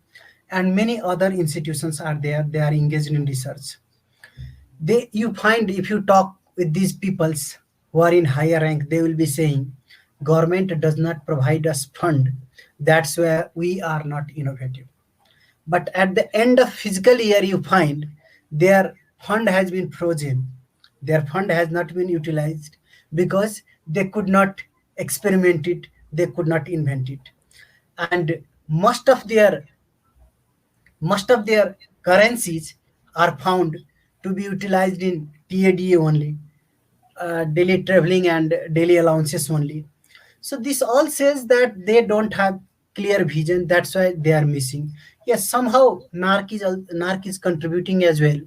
S2: and many other institutions are there. They are engaged in research. They, you find if you talk with these peoples who are in higher rank, they will be saying, government does not provide us fund. That's where we are not innovative. But at the end of fiscal year, you find their fund has been frozen. Their fund has not been utilized because they could not experiment it, they could not invent it. And most of their currencies are found to be utilized in TADA only, daily traveling and daily allowances only. So this all says that they don't have clear vision. That's why they are missing. Yes, somehow NARC is contributing as well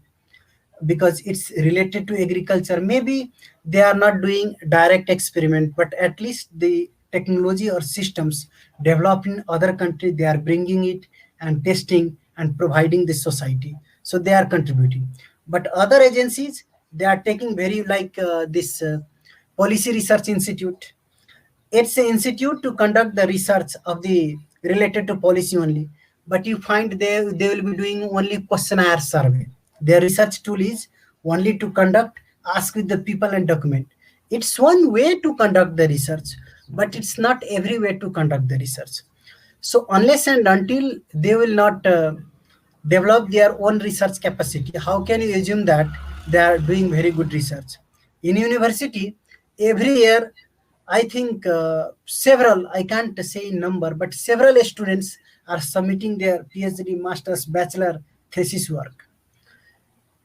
S2: because it's related to agriculture. Maybe they are not doing direct experiment, but at least the technology or systems developed in other countries, they are bringing it and testing and providing the society. So they are contributing. But other agencies, they are taking very like this Policy Research Institute. It's an institute to conduct the research of the related to policy only, but you find they will be doing only questionnaire survey. Their research tool is only to conduct, ask with the people and document. It's one way to conduct the research, but it's not every way to conduct the research. So unless and until they will not develop their own research capacity, how can you assume that they are doing very good research? In university, every year, I think several, I can't say in number, but several students are submitting their PhD, master's, bachelor thesis work.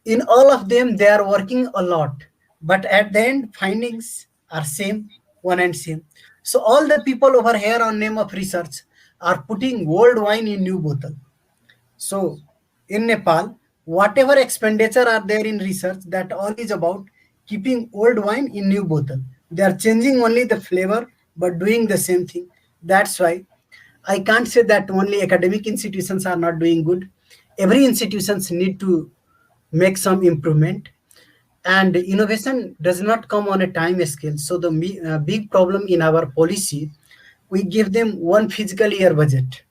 S2: In all of them, they are working a lot. but at the end findings are same, one and same. So all the people over here on name of research are putting old wine in new bottle. So in Nepal, whatever expenditure are there in research, that all is about keeping old wine in new bottle. They are changing only the flavor but doing the same thing. That's why I can't say that only academic institutions are not doing good. Every institutions need to make some improvement, and innovation does not come on a time scale. So the big problem in our policy, we give them one physical year budget.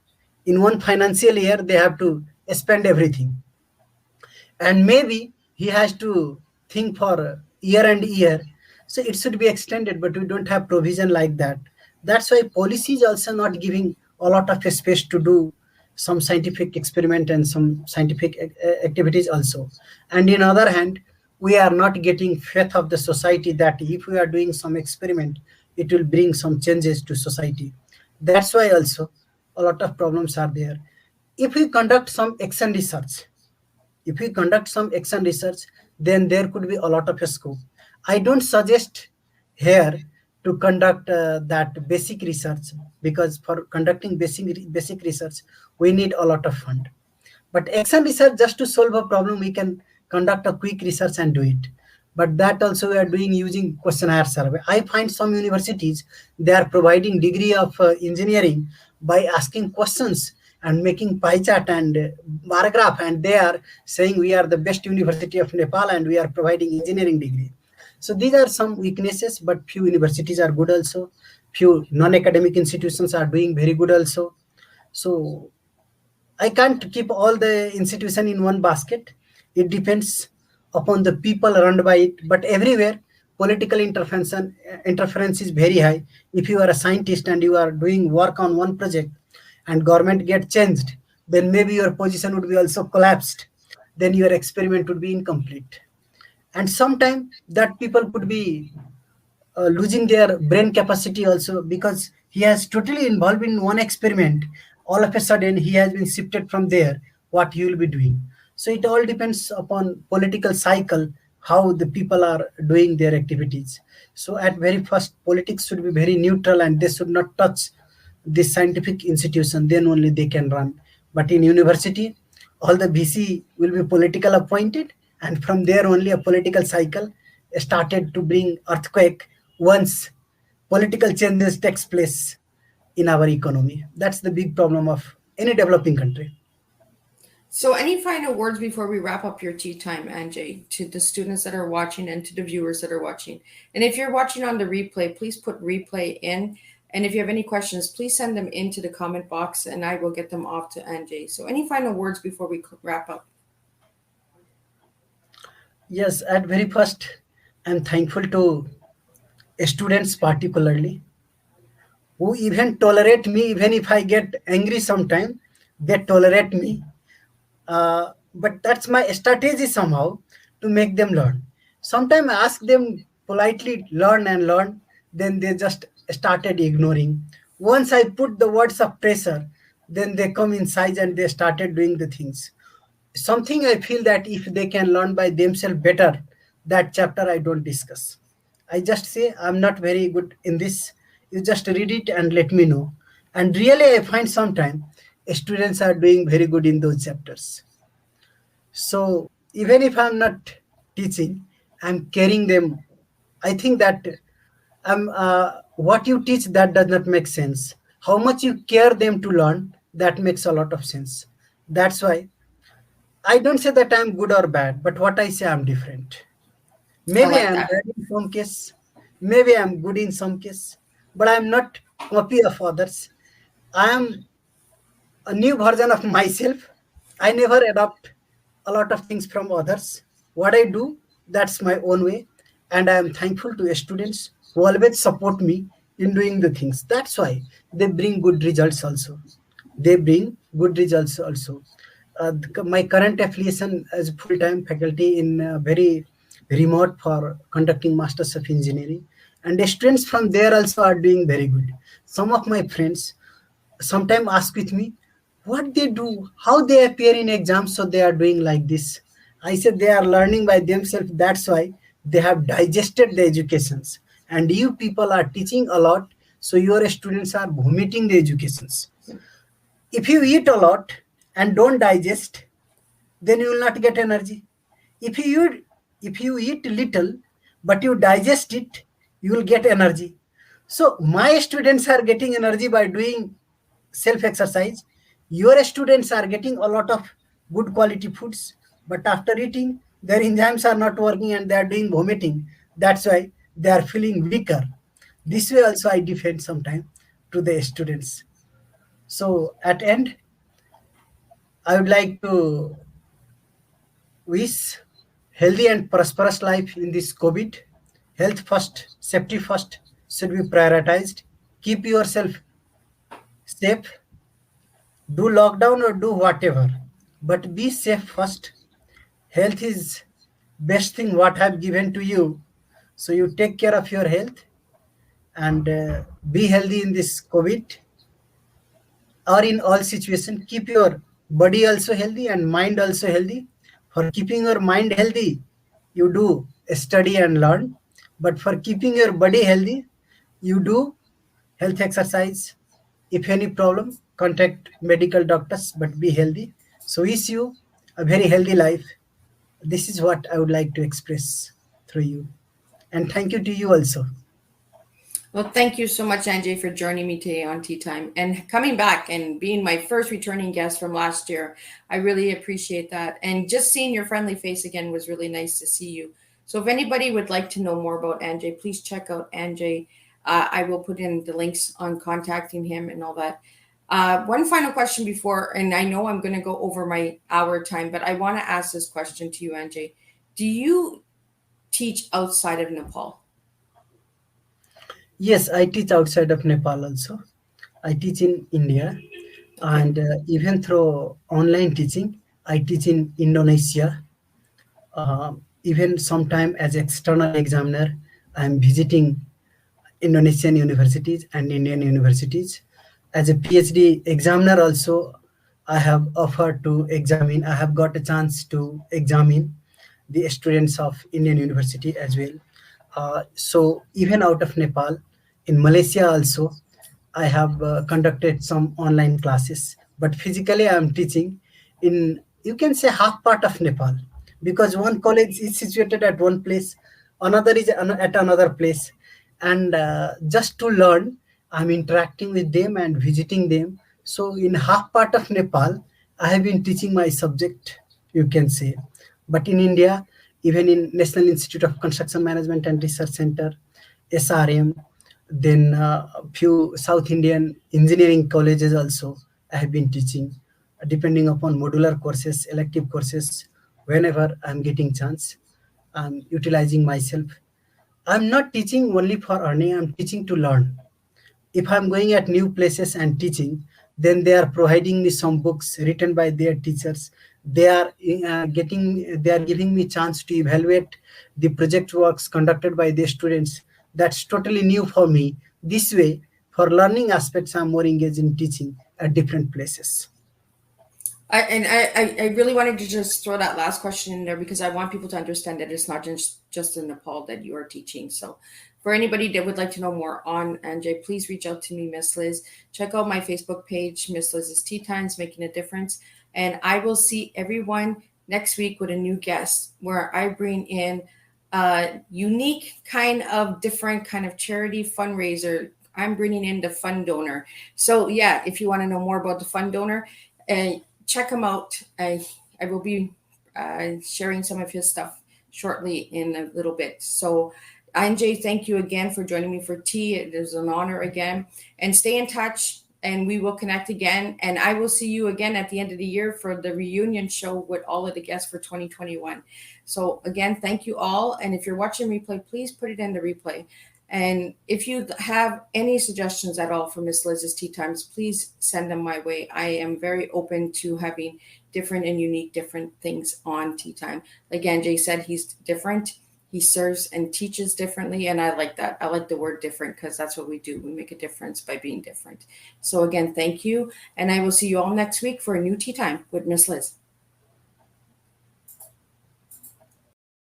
S2: In one financial year they have to spend everything, and maybe he has to think for year and year. So it should be extended, but we don't have provision like that. That's why policy is also not giving a lot of space to do some scientific experiment and some scientific activities also. And in other hand, we are not getting faith of the society that if we are doing some experiment, it will bring some changes to society. That's why also a lot of problems are there. If we conduct some action research, if we conduct some action research, then there could be a lot of scope. I don't suggest here to conduct that basic research, because for conducting basic research we need a lot of fund. But action research, just to solve a problem, we can conduct a quick research and do it. But that also we are doing using questionnaire survey. I find some universities, they are providing degree of engineering by asking questions and making pie chart and bar graph, and they are saying we are the best university of Nepal and we are providing engineering degree. So these are some weaknesses, but few universities are good also. Few non-academic institutions are doing very good also. So I can't keep all the institution in one basket. It depends upon the people run by it. But everywhere, political interference is very high. If you are a scientist and you are doing work on one project, and government get changed, then maybe your position would be also collapsed. Then your experiment would be incomplete. And sometime that people could be losing their brain capacity also, because he has totally involved in one experiment. All of a sudden he has been shifted from there, what he will be doing. So it all depends upon political cycle, how the people are doing their activities. So at very first, politics should be very neutral and they should not touch this scientific institution, then only they can run. But in university, all the VC will be political appointed, and from there only a political cycle started to bring earthquake once political changes takes place in our economy. That's the big problem of any developing country.
S1: So, any final words before we wrap up your tea time, Anjay, to the students that are watching and to the viewers that are watching? And if you're watching on the replay, please put replay in. And if you have any questions, please send them into the comment box and I will get them off to Anjay. So, any final words before we wrap up?
S2: Yes, at very first, I'm thankful to students particularly, who even tolerate me even if I get angry sometime. They tolerate me, but that's my strategy somehow to make them learn. Sometimes I ask them politely, learn and learn, then they just started ignoring. Once I put the words of pressure, then they come inside and they started doing the things. Something I feel that if they can learn by themselves better, that chapter I don't discuss. I just say I'm not very good in this. You just read it and let me know. And really, I find sometimes students are doing very good in those chapters. So even if I'm not teaching, I'm carrying them. I think that what you teach, that does not make sense. How much you care them to learn, that makes a lot of sense. That's why I don't say that I'm good or bad, but what I say, I'm different.
S1: I
S2: Maybe
S1: like
S2: I'm
S1: that.
S2: bad in some case, maybe I'm good in some case, but I'm not copy of others. I am a new version of myself. I never adopt a lot of things from others. What I do, that's my own way. And I am thankful to students who always support me in doing the things. That's why they bring good results also. They bring good results also. My current affiliation as full-time faculty in very remote for conducting Masters of Engineering. And the students from there also are doing very good. Some of my friends sometimes ask with me what they do, how they appear in exams, so they are doing like this. I said they are learning by themselves. That's why they have digested the educations, and you people are teaching a lot, so your students are vomiting the educations. If you eat a lot and don't digest, then you will not get energy. If you eat little but you digest it, you will get energy. So my students are getting energy by doing self exercise. Your students are getting a lot of good quality foods, but after eating, their enzymes are not working and they are doing vomiting. That's why they are feeling weaker. This way also I defend sometime to the students. So at end, I would like to wish healthy and prosperous life in this COVID. Health first, safety first should be prioritized. Keep yourself safe. Do lockdown or do whatever, but be safe first. Health is best thing what I've given to you. So you take care of your health and be healthy in this COVID, or in all situation. Keep your body also healthy and mind also healthy. For keeping your mind healthy, you do study and learn, but for keeping your body healthy, you do health exercise. If any problem, contact medical doctors, but be healthy. So wish you a very healthy life. This is what I would like to express through you, and thank you to you also.
S1: Well, thank you so much, Anjay, for joining me today on Tea Time and coming back and being my first returning guest from last year. I really appreciate that. And just seeing your friendly face again was really nice to see you. So, if anybody would like to know more about Anjay, please check out Anjay. I will put in the links on contacting him and all that. One final question before, and I know I'm going to go over my hour time, but I want to ask this question to you, Anjay. Do you teach outside of Nepal?
S2: Yes, I teach outside of Nepal also. I teach in India,
S1: Okay.
S2: and even through online teaching, I teach in Indonesia. Even sometime as external examiner, I am visiting Indonesian universities and Indian universities. As a PhD examiner also, I have offered to examine, I have got a chance to examine the students of Indian university as well. So even out of Nepal, in Malaysia also, I have conducted some online classes, but physically I am teaching in, you can say, half part of Nepal, because one college is situated at one place, another is at another place, and just to learn, I'm interacting with them and visiting them. So in half part of Nepal, I have been teaching my subject, you can say. But in India, even in National Institute of Construction Management and Research Center, SRM, then a few South Indian engineering colleges also I have been teaching, depending upon modular courses, elective courses. Whenever I'm getting chance, I'm utilizing myself. I'm not teaching only for earning, I'm teaching to learn. If I'm going at new places and teaching, then they are providing me some books written by their teachers. They are they are giving me chance to evaluate the project works conducted by the students. That's totally new for me. This way, for learning aspects, I'm more engaged in teaching at different places.
S1: I really wanted to just throw that last question in there because I want people to understand that it's not just in Nepal that you are teaching. So, for anybody that would like to know more on Anjay, please reach out to me, Miss Liz. Check out my Facebook page, Miss Liz's Tea Times, Making a Difference. And I will see everyone next week with a new guest where I bring in a unique kind of different kind of charity fundraiser. I'm bringing in the fund donor. So, yeah, if you want to know more about the fund donor, uh, check him out. I will be sharing some of his stuff shortly in a little bit. So, Anjay, thank you again for joining me for tea. It is an honor again. And stay in touch, and we will connect again. And I will see you again at the end of the year for the reunion show with all of the guests for 2021. So, again, thank you all. And if you're watching replay, please put it in the replay. And if you have any suggestions at all for Miss Liz's Tea Times, please send them my way. I am very open to having different and unique different things on Tea Time. Like Anjay said, he's different. He serves and teaches differently. And I like that. I like the word different because that's what we do. We make a difference by being different. So again, thank you. And I will see you all next week for a new Tea Time with Miss Liz.